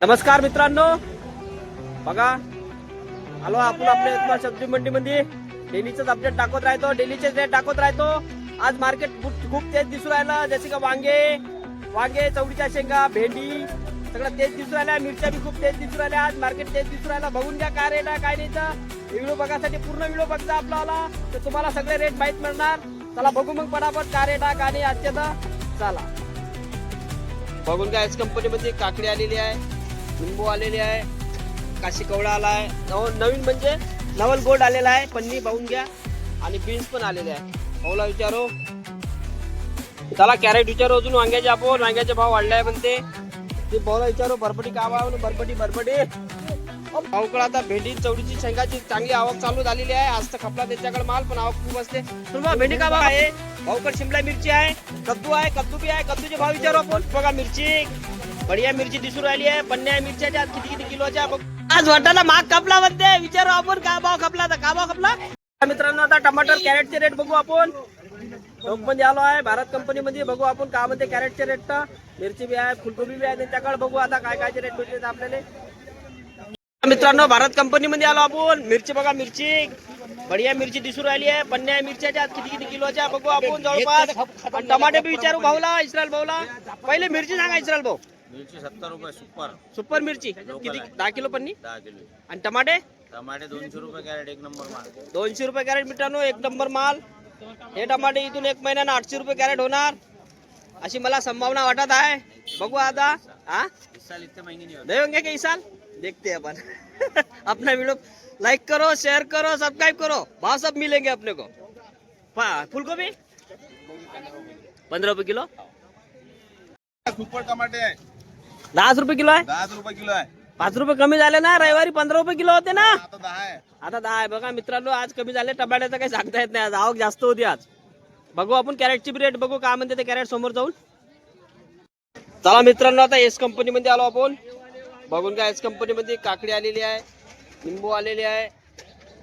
नमस्कार मित्रांनो, बघा आलो आपण आपल्या सब्जी मंडी मध्ये डेलीचेच अपडेट टाकत राहतो, डेलीचे रेट टाकत राहतो। आज मार्केट खूप तेज दिसू राहिलं, जसे का वांगे चवडीच्या शेंगा, भेंडी सगळं तेज दिसू राहिलं। मिरच्या भी खूप तेज दिसू राहिल्या। आज मार्केट तेज दिसू राहिलं। बघून घ्या काय रेट आहे काय नाही तर व्हिडिओ बघासाठी पूर्ण व्हिडिओ बघता आपल्याला, तर तुम्हाला सगळे रेट माहित मिळणार। चला बघू मग पटापट काय रेट आहे काय नाही आजचे तर चला बघून घ्या। एस कंपनी मध्ये काकडी आलेली आहे, लिंबू आलेली आहे, काशी कवळा आलाय, नवीन म्हणजे नवल गोल्ड आलेला आहे, पन्नी पाहून घ्या। आणि बीन्स पण आलेले आहे। भाऊला विचारो, चला कॅरेट विचारो अजून वांग्याचे आपण, वांग्याचे भाव वाढले आहे म्हणते ते भाऊला विचारो। बरबटी का भाव, बरबटी भाऊकडे आता भेंडी चवडीची शेंगाची चांगली आवक चालू झालेली आहे। आज तर खपला त्याच्याकडे माल, पण आवक खूप असते। तुम्हाला भेंडी का भाव आहे? भाऊकडे शिमला मिरची आहे, कद्दू आहे, कद्दू बी आहे। कद्दूचे भाव विचारो आपण। बघा मिरची बढिया मिरची दिसून राहिली आहे, पन्न्या मिरच्याच्या किती किलोच्या। आज वाटाला माग कपला म्हणते, विचारू आपण का भाव खपला तर का भाव खपला। मित्रांनो आता टमाटर कॅरेटचे रेट बघू आपण। टोक मध्ये आलो आहे भारत कंपनी मध्ये, बघू आपण का म्हणते कॅरेटचे रेट। तर मिरची बी आहे, फुलकोबी बी आहे त्यांच्याकडे, बघू आता काय काय रेट भेटले आपल्याला। मित्रांनो भारत कंपनी मध्ये आलो आपण। मिरची बघा, मिरची बढिया मिरची दिसून राहिली आहे, पन्न्या मिरच्याच्या किती किलोच्या बघू आपण जवळपास। आणि टमाटे बी विचारू भाऊला, इस्रायल भाऊला। पहिले मिरची सांगा इस्रायल भाऊ। मिरची 70 रुपये सुपर मिरची किती, 10 किलो पन्नी। 10 किलो। आणि टमाटे 200 रुपये कॅरेट, एक नंबर माल। 200 रुपये कॅरेट मित्रांनो, एक नंबर माल। हे टमाटे इथून एक महिन्यानं 800 रुपये कॅरेट होणार अशी मला संभावना वाटत आहे। बघू आता इस साल इतने महंगे नहीं होते। नहीं होंगे कि साल, देखते हैं अपन। अपना वीडियो लाइक करो, शेयर करो, सब्सक्राइब करो, भाव सब मिलेंगे अपने को। फूलगोभी 15 रुपये किलो। सुपर टमाटे आहे 10 रुपये किलो आहे। 10 रुपये किलो आहे। 5 रुपये कमी झाले ना, रविवारी 15 रुपये किलो होते ना, आता 10 आहे। आता 10 आहे। बघा मित्रांनो आज कमी झाले टमाट्याचं, काही सांगता येत नाही, आज आवक जास्त होती आज। बघू आपण कॅरेटची बी रेट बघू काय म्हणते ते कॅरेट समोर जाऊन। चला मित्रांनो आता एस कंपनी मध्ये आलो आपण। बघून घ्या एस कंपनी मध्ये काकडी आलेली आहे, लिंबू आलेली आहे,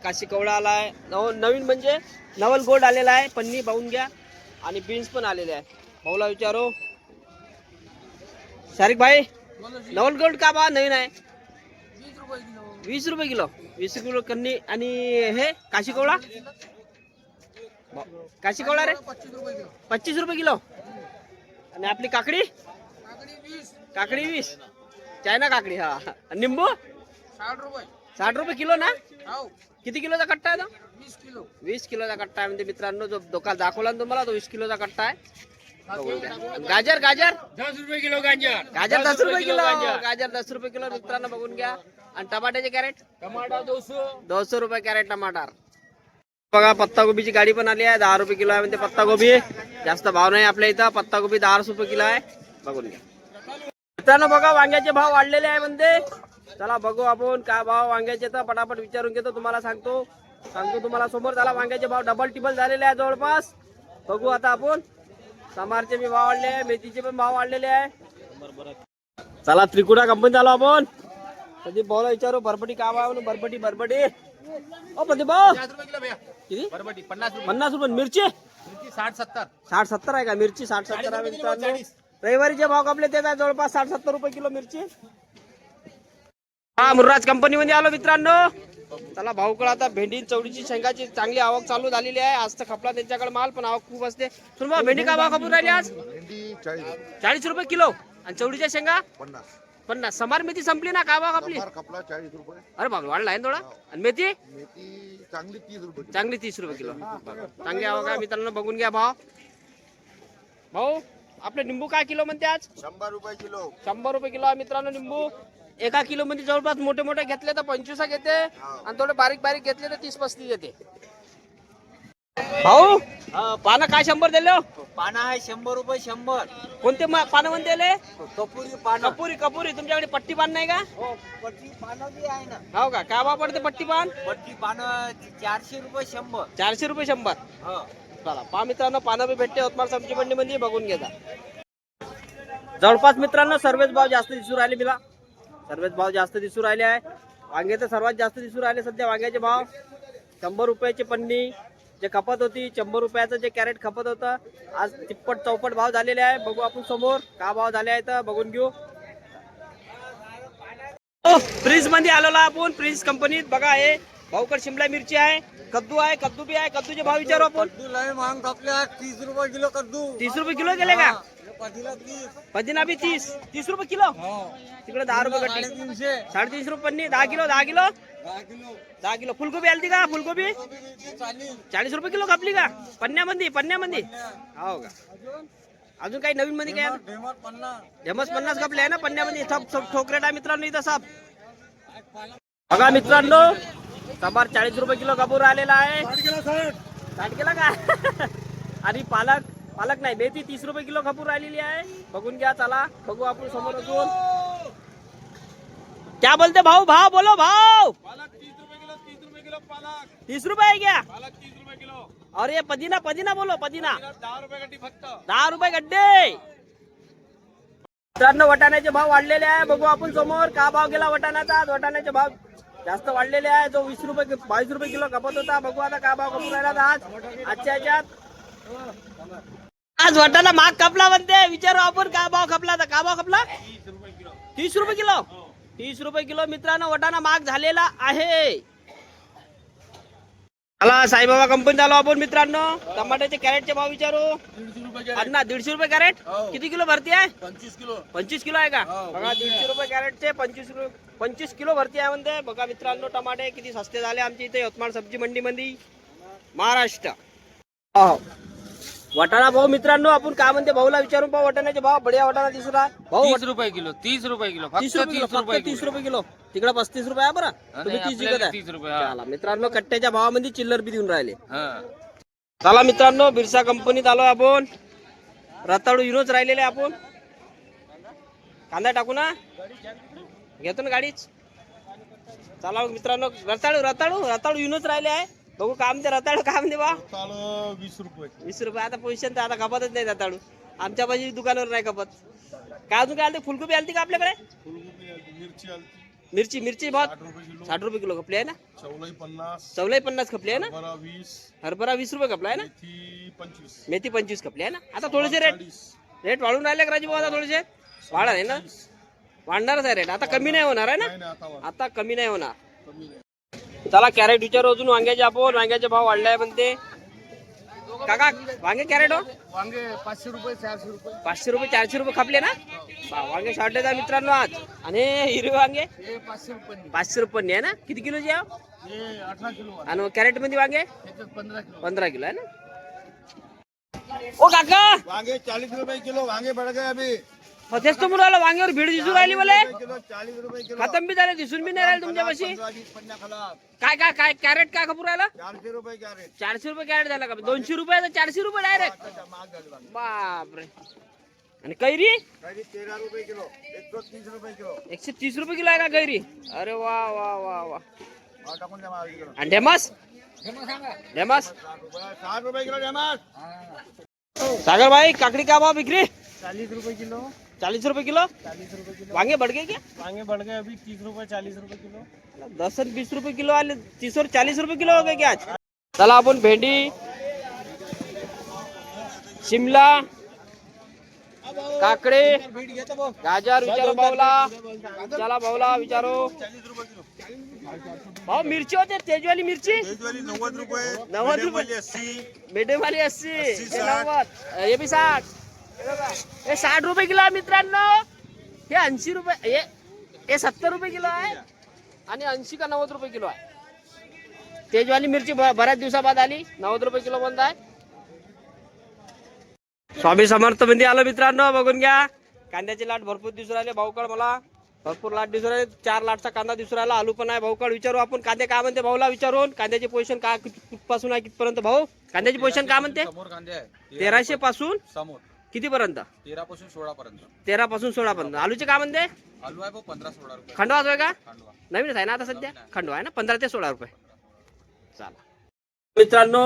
काशी कवळा आलाय, नवीन म्हणजे नवल गोल्ड आलेला आहे, पन्नी पाहून घ्या। आणि बीन्स पण आलेले आहे। भाऊला विचारो, शारिक भाई नवल गोल्ड का भाव नवीन आहे? 20 रुपये किलो। 20 किलो कन्नी। आणि हे काशी कवळा, काशी कवळा रे 25 रुपये किलो। आणि आपली काकडी, काकडी 20, चायना काकडी। हा, निंबू 60 रुपये किलो ना। किती किलोचा कट्टा आहे तो? 20 किलोचा कट्टा आहे म्हणजे मित्रांनो, जो दुकान दाखवला ना तुम्हाला तो 20 किलोचा कट्टा आहे। गाजर 10 रुपये किलो गाजर। गाजर 10 रुपये किलो, गाजर 10 रुपये किलो मित्रांनो, बघून घ्या। आणि टमाट्याचे कॅरेट टमाटर 200 रुपये कॅरेट टमाटर। बघा पत्ता गोबीची गाडी पण आली आहे, 10 रुपये किलो आहे म्हणजे पत्ता गोबी। जास्त भाव नाही आपल्या इथं, पत्ता गोबी 10 रुपये किलो आहे, बघून घ्या मित्रांनो। बघा वांग्याचे भाव वाढलेले आहे म्हणते, चला बघू आपण काय भाव वांग्याचे, तर पटापट विचारून घेतो, तुम्हाला सांगतो तुम्हाला समोर। झाला वांग्याचे भाव डबल टिबल झालेले आहे जवळपास, बघू आता आपण। समारचे भी भाव वाढले आहे, मेथीचे पण भाव वाढलेले आहे। चला त्रिकुटा कंपनी आलो आपण। प्रदीप भाऊला विचारू बरबटी का भाव, बरबटी ओ प्रदीप भाऊ 50 रुपये किलो भैया। किती? बरबटी 50 रुपये। 50 रुपये। मिरची 60 70 आहे का? मिरची 60-70 आहे मित्रांनो। रविवारीचे भाव आपले ते जवळपास 60-70 रुपये किलो मिरची। हा मुर्राज कंपनी मध्ये आलो मित्रांनो। चला भाऊकडे आता भेंडी चवडीची शेंगाची चांगली आवक चालू झालेली आहे। आज तर खपला त्यांच्याकडे माल, पण आवक खूप असते। तुम्हाला भेंडी का भाव खपून राहिली आज? 40 रुपये किलो। आणि चवडीच्या शेंगा 50। समार मेथी संपली ना, का भाव खपली? 40 रुपये। अरे बाबा वाढला आहे थोडा। आणि मेथी चांगली 30 रुपये। चांगली 30 रुपये किलो। चांगली आवक आहे मित्रांनो, बघून घ्या भाव। भाऊ आपले निंबू काय किलो म्हणते आज? 100 रुपये किलो। 100 रुपये किलो आहे मित्रांनो निंबू। एका किलो मध्ये जवळपास मोठे मोठे घेतले तर 25 घेते, आणि थोडे बारीक बारीक घेतले तर 30-35 येते। भाऊ पानं काय 100 दिले हो? पाना आहे 100 रुपये 100। कोणते पानं म्हणते दिले? कपुरी पाना। कपुरी तुमच्याकडे पट्टी पान नाही का? हो, पट्टी पानं बी आहे ना। हो का? काय भाव पडते पट्टी पान? पट्टी पानं 400 रुपये 100। 400 रुपये 100। हो चला पहा मित्रांनो, पानं बी भेटते यवतमाळ सब्जी मंडी मध्ये, बघून घ्या। जवळपास मित्रांनो सर्वच भाव जास्त दिसू राहिले मला, सर्वच भाव जास्त दिसू राहिले आहे। वांगे तर सर्वात जास्त दिसू राहिले सध्या। वांग्याचे भाव 100 रुपयाची पन्नी जे खपत होती, 100 रुपयाचं जे कॅरेट खपत होतं, आज तिप्पट चौपट भाव झालेले आहे। बघू आपण समोर का भाव झाले आहेत, बघून घेऊ। मित्रांनो प्रिन्स मध्ये आलेलो आपण प्रिन्स कंपनीत. बघा हे भाऊकड शिमला मिरची आहे, कद्दू आहे, कद्दू बी आहे. कद्दूचे भाव विचारू आपण. कद्दू लय महाग आपल्या 30 रुपये किलो कद्दू. 30 रुपये किलो गेले का? पतीला 30. पदिना बी 30 रुपये किलो. तिकडे 10 रुपये गड्डी. 350. 350 रुपये पन्नी. 10 किलो 10 किलो 10 किलो 10 किलो. फुलगोबी आलती का? फुलगोबी 40. 40 रुपये किलो कापली का? पन्न्यामध्ये हो का? अजून काही नवीन मध्ये काय? डेमर 50. जमस 50 कापले आहे ना पन्न्यामध्ये. सब ठोकरेट आहे मित्रांनो इथं सब. बघा मित्रांनो टमाटर 40 रुपये किलो कापूर आलेला आहे. 60 केला का? आणि पालक नाही मेथी 30 रुपये किलो कापूर राहिलेली आहे. बघून घ्या. चला बघू आपण समोर अजून. क्या बोलते भाऊ? भाव बोलो भाव. 30 रुपये है क्या? और ये पदीना बोलो. पदीना 10 रुपये गड्डी फक्त. 10 रुपये गड्डे. मित्रांनो वटाण्याचे भाव वाढलेले आहे. बघू आपण समोर का भाव गेला वटाण्याचा. आज वटाण्याचे भाव जास्त वाढलेले आहे. जो 20 रुपये 22 रुपये किलो खपत होता. बघू आता का भाव खपून राहिला आज. आजच्या ह्याच्यात आज वटाणा महाग खपला म्हणते. विचारू आपण का भाव खपला. तर का भाव खपला? 30 रुपये किलो. 30 रुपये किलो मित्रांनो वटाणा महाग झालेला आहे. चला साईबाबा कंपनीत आलो आपण मित्रांनो. टमाट्याचे कॅरेटचे भाव विचारू. अण्णा 150 रुपये कॅरेट. किती किलो भरती आहे? 25 किलो आहे का? बघा 150 रुपये कॅरेटचे 25 किलो भरती आहे म्हणते. बघा मित्रांनो टमाटे किती सस्ते झाले आमच्या इथे यवतमाळ सब्जी मंडी मध्ये महाराष्ट्र. वटाणा भाऊ मित्रांनो आपण काय म्हणते भाऊला विचारून पाहू. वटाण्याचे भाव बढिया वटाणा दिसला भाऊ. 30 रुपये किलो. 30 रुपये किलो. 30 रुपये किलो. तिकडे 35 रुपये आहे बरं. तुम्ही 30 विकत आहे. 30 रुपये. चला मित्रांनो कट्ट्याच्या भावामध्ये चिल्लर बी देऊन राहिले. चला मित्रांनो बिरसा कंपनीत आलो आपण. रताळू युनोच राहिलेले आपण. कांदा टाकू ना घेतो ना गाडीच. चला मित्रांनो रताळू युनोच राहिले आहे. बघू काम ते रताळू काम दे बा. 20 रुपये. 20 रुपये आता पैसे आता खपतच नाही रताळू. आमच्या बाजू दुकानावर नाही खपत. काय अजून काय आलते? फुलगोबी आलती का आपल्याकडे? मिरची भाव 60 रुपये किलो खपली आहे ना. चवलाई 50 खपली आहे ना. हरभरा 20 रुपये खपला आहे ना. मेथी 25 खपली आहे ना. आता थोडेसे रेट वाढून राहिले राजू भाऊ. आता थोडेसे वाढा आहे ना. वाढणारच आहे रेट. आता कमी नाही होणार आहे ना. आता कमी नाही होणार. चला कॅरेट विचारू अजून वांग्याचे आपण. वांग्याचे भाव वाढलाय म्हणते. काका वांगे कॅरेट हो? वांगे 500 रुपये 400 रुपये. 500 रुपये 400 रुपये खपले ना. वांगे शॉर्टेज आहे मित्रांनो आज. आणि हिरवे वांगे 500 रुपये. 500 रुपये आहे ना. किती किलोचे आहे? 18 किलो. आणि कॅरेट मध्ये वांगे 15 किलो आहे ना. ओ काका वांगे 40 रुपये किलो. वांगे बढ़ गए अभी. तेच तो मुलाला वांग्यावर भीड दिसून राहिली मला. किलो 40 रुपये किलो. खतम बी झाले दिसून बी नाही राहिले तुमच्यापाशी. काय कॅरेट काय खपूर राहिला? 400 रुपये कॅरेट. 400 रुपये कॅरेट झाला का? 200 रुपये 400 रुपये डायरेक्ट. महाग झाले वांगे. बापरे. आणि कैरी 13 रुपये किलो. 130 रुपये किलो. 130 रुपये किलो आहे का कैरी? अरे वा वा वा वा. भाव टाकून द्या मला किलो. आणि ढेमास 60 रुपये किलो डेमास. सागर भाई काकड़ी का भाव बिक्री? 40 रुपए किलो. 40 रुपए किलो. 40 रुपए किलो. वांगे बढ़ गए क्या? वांगे बढ़ गए अभी 30 रुपए 40 रुपए किलो. 10 और 20 रुपए किलो आले. 30 और 40 रुपए किलो हो गए क्या आज? चला आपण भेंडी शिमला काकडे गाजर विचारो भाऊला. चला भाऊला विचारो भाऊ. मिरची होते तेजवाली मिरची 90 रुपये. 90 रुपये. 80. मीडियम वाली 80. हे 90. हे भी 60. हे 60 रुपये किलो आहे मित्रांनो. हे 80 रुपये. हे 70 रुपये किलो आहे. आणि 80 का 90 रुपये किलो आहे. तेजवाली मिरची बऱ्याच दिवसाबाद आली. 90 रुपये किलो बंद आहे. स्वामी समर्थ मध्ये आलो मित्रांनो. बघून घ्या कांद्याचे लाट भरपूर दिसून राहिले भाऊकड. मला भरपूर लाट दिसून राहिले. 4 लाटचा कांदा दिसून राहिला. आलू पण आहे भाऊकड. विचारू आपण कांदे काय म्हणते भाऊला विचारून. कांद्याची पोझिशन काय कुठपासून आहे कितपर्यंत भाऊ? कांद्याची पोझिशन काय म्हणते? समोर कांदे आहे 1300 पासून समोर किती पर्यंत? 13 पासून 16 पर्यंत. 13 पासून 16 पर्यंत. आलूचे काय म्हणते? आलू आहे 15-16 रुपये. खंडवाच आहे का? खांडवा. नवीनच आहे ना आता सध्या? खंडवा आहे ना. 15 ते 16 रुपये. चला मित्रांनो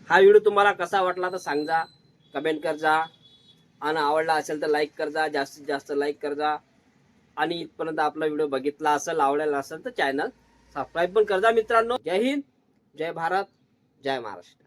हा व्हिडिओ तुम्हाला कसा वाटला तर सांगा. कमेंट कर जा. आणि आवडला असेल तर लाईक कर जा. जास्तीत जास्त लाईक कर जा. आणि इथपर्यंत आपला व्हिडिओ बघितला असेल आवडला असेल तर चॅनल सबस्क्राईब पण कर जा मित्रांनो. जय हिंद, जय भारत, जय महाराष्ट्र.